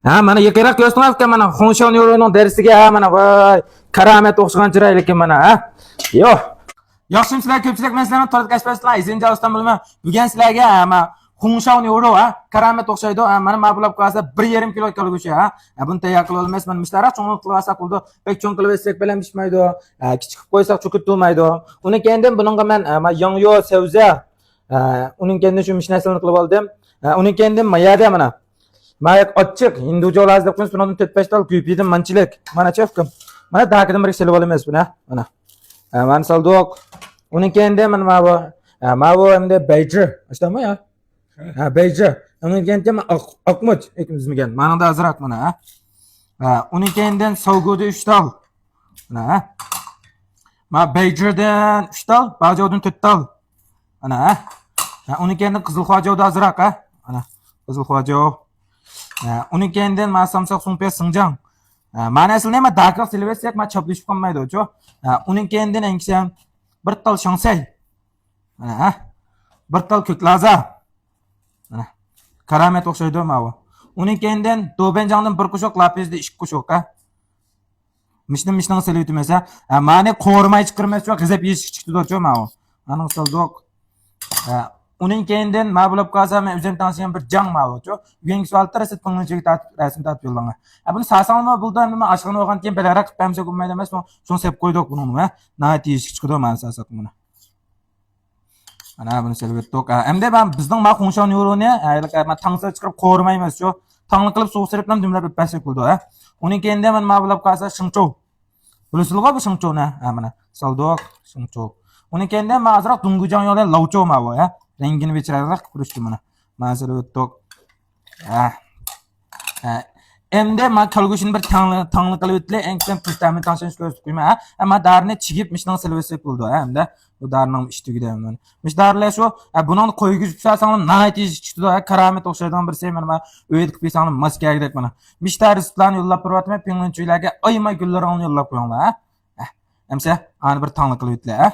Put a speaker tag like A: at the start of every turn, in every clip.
A: Ha, mana yakara ko'rsatmas ekan mana Xonshon yo'lining darsiga ha mana voy karamat o'xshagan chiroyli ekan mana ha. Yo. Yaxshi sizlar ko'pchilik men sizlarni tortqashpaslar izinja ustam bilman. Bugun sizlarga mana Xonshon yo'li ha karamat o'xshaydi. Mana mabulab qo'ysa 1,5 kilo go'sht ha. Buni tayyor qila olmaysiz. Mana mishlari cho'ng qilib olsa qildi. Pek cho'ng qilib olsak bilan pishmaydi. Kichik qilib qo'ysak cho'kib to'maydi. Uni kendim buningga men yong'yo sevza uning kendim shu mishnasini qilib oldim. Uning kendim mayada mana Mayat ochiq hindujolar deb qo'yamiz. Bundan 4-5 tal ko'piydim manchilik. Mana chefkim. Mana daqidan bir silib olamiz buni. Mana. Mana saldoq. Uning endi mana bu. Bu endi beyji. Ishtami ya? Ha, beyji. Uning endi oqmoch ekimizmigan. Mana da azroq mana. Uning endi savg'udi 3 tal. Mana. Ma beyjidan 3 tal, bajodan 4 tal. Mana. Uning endi qizilxo'javda azroq ha. Mana. Qizilxo'jav. Uning kendidan men samsoq sumpiya sinjang. Ma'nosini nima daqiq silversak men choplashib qolmaydi o'cho. Uning kendidan engsam bir tal shangsay. Bir tal ko'klaza. Karamet o'xshaydi mana. Uning kendidan do'benjangdan bir qoshiq lapizda 2 qoshiq ha. Mishning silib etmasa, ma'ni qo'rmay chiqirmasa g'azab yeyish chiqdi o'cho mana. Mana saldoq. Uning kendidan ma'bulab qolsa men o'zim tanishgan bir jang ma'vocho. Yangi savolda rasid pulnichiga rasm tatib yo'llangan. Buni sasanma buldan nima ashqini olgan keyin bilarak qilmasa bo'lmaydi emas. Shuni sep qo'ydik buni nima. Nayt yeyishga chiqdi men sasak buni. Mana buni selvetdik. Endi men bizning ma Xonshon yo'lini, men tangsa chiqib qo'rmaymiz shu. Tangli qilib suv sirib ham dumlab pasib qo'ydi ha. Uning kendidan men ma'bulab qolsa shingchov. Bilasizlar bu shingchovni? Mana saldoq shingchov. Uning kendidan men azroq dungujon yo'ldan lavchov ma'vo ha. Rengini bechiroq qurishdi mana. Masala o'tdik. Endi men kalgo'shini bir tangli qilib o'tlar, enkdan pishtamni tashishni ko'rsatib qo'yma. Ammo darini chigib mishning silvasak bo'ldi. Endi bu darining ishtugida men. Mish darilar shu, buni qo'ygizib tursang nayt chiqdi. Karamet o'xshaydigan bir şey mana o'yib qo'ysang maskagidek mana. Mish darislarni yo'llab turyapman, pinglinchilarga oyma gullarini yo'llab qo'yinglar. Emsa, ani bir tangli qilib o'tlar.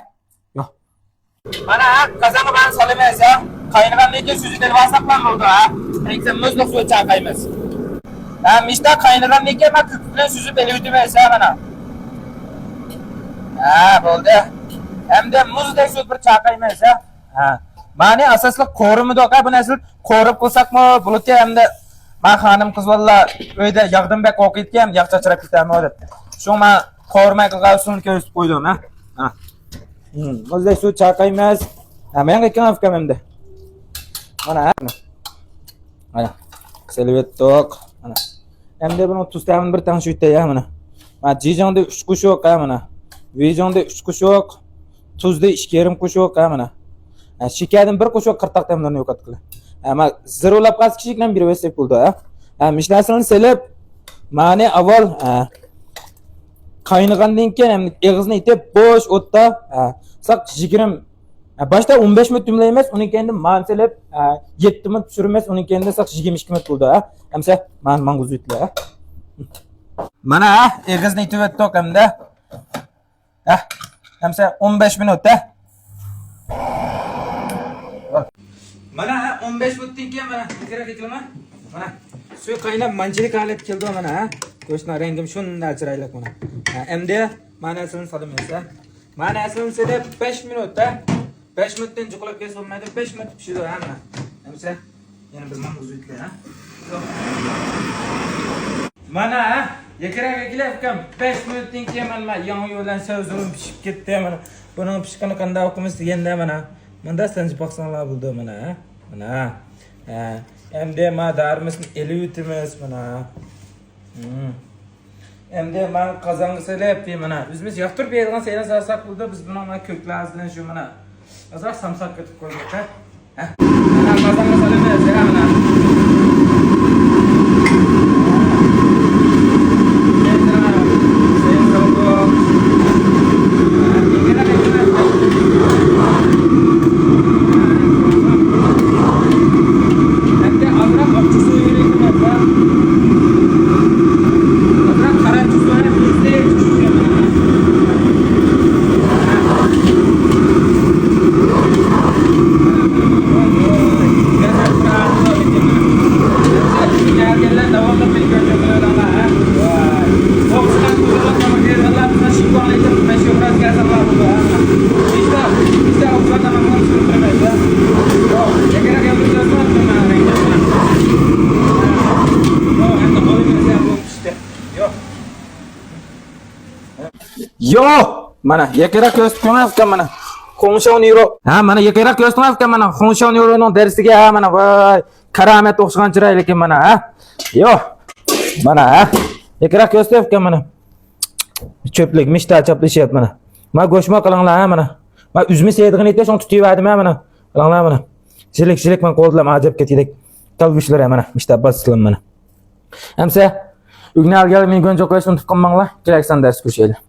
A: Mana qazonga ben solaymiz-a. Qaynagandan keyin suzi telvasaq bilan bo'ldi ha. Enkam muzliq suv chaqaymiz. Mishda qaynagandan keyin men ko'p bilan suzi beliyotimiz-a mana. Bo'ldi. Hamda muzdek suv bir chaqaymiz-a. Mani asosli qo'rimidi-ku. Buni asl qo'rib qilsakmi, bulutga hamda men xonim qiz valla uyda yog'dimbek o'qiyotgan, yog'cha chirab ketaman deb. Shu men qo'rmay qilgan usulni ko'rsatib qo'ydim ha. Muzdek suv chaqaymiz. Men qilgan afkam endi. Mana. Mana. Selvettok. Mana. Endi buni tuztamni bir tane shuytay mana. Mana jijongda 3 qoshiq mana. Vijongda 3 qoshiq. Tuzda 2,5 qoshiq mana. Shakardan 1 qoshiq qirtaqtamlarni yo'qot qilib. Ama zirolab qaz kichikdan bir versak bo'ldi ha. Mishnasini selib ma'ni avval qaynagandan keyin eg'izni itib bo'sh o'tda saq 20 başta 15 minut dumlaymiz, uning keyin mansilib 7 minut pishiramiz, uning keyin saq 22 minut bo'ldi ha. Hamsa man g'uzitlar ha. Mana eg'izni itib o'tdik hamda. Hamsa 15 minut ha. Mana 15 minutdan keyin mana kerak etilma. Mana suv qaynab manchilik holat keldi mana ha. Go'shtning rangi shunday chiroyli mana. Endi ma'nosini solamiz ha. Ma'nosini solib 5 minut ha. 5 minutdan juqlab kelsa bo'lmaydi. 5 minut pishadi hamma. Hamsa yana biz mana uzutlar ha. Mana yakaraga kelibkan 5 minutdan keyin mana yangi yo'ldan sovuzim pishib ketdi mana. Buning pishgani qanday o'qimiz deganda mana. Manda sanjib baqsanlar bo'ldi mana ha. Mana. Endi ma darimizni elib o'timiz mana. Endi men qozonga solib mana o'zimiz yoqtirib bergan seyran sarsak bo'ldi. Biz buni mana ko'klardan shu mana azroq samsak qilib qo'ydik ha. Mana qozonga solamiz mana. Yo'q. Mana yakara ko'rsatmayapman mana. Xo'shav niro. Ha, mana yakara ko'rsatmayapman mana. Xo'shav nironing darsiga ha mana voy. Karamat o'xshagan chiroyli ekan mana ha. Yo'q. Mana ha. Yakara ko'rsatmayapman mana. Cho'plik mishta choplishyapti mana. Mana go'shma qilinglar ha mana. Mana uzma seydig'ini aytib shuni tutib verdim ha mana. Qilinglar mana. Jilik men qo'llam ajab ketdik. Kalgushlar mana mishta basqilim mana. Hamsa Ugnalga men gonjo qo'yishni tutib qolmanglar. Keraksan dars ko'rishaylik.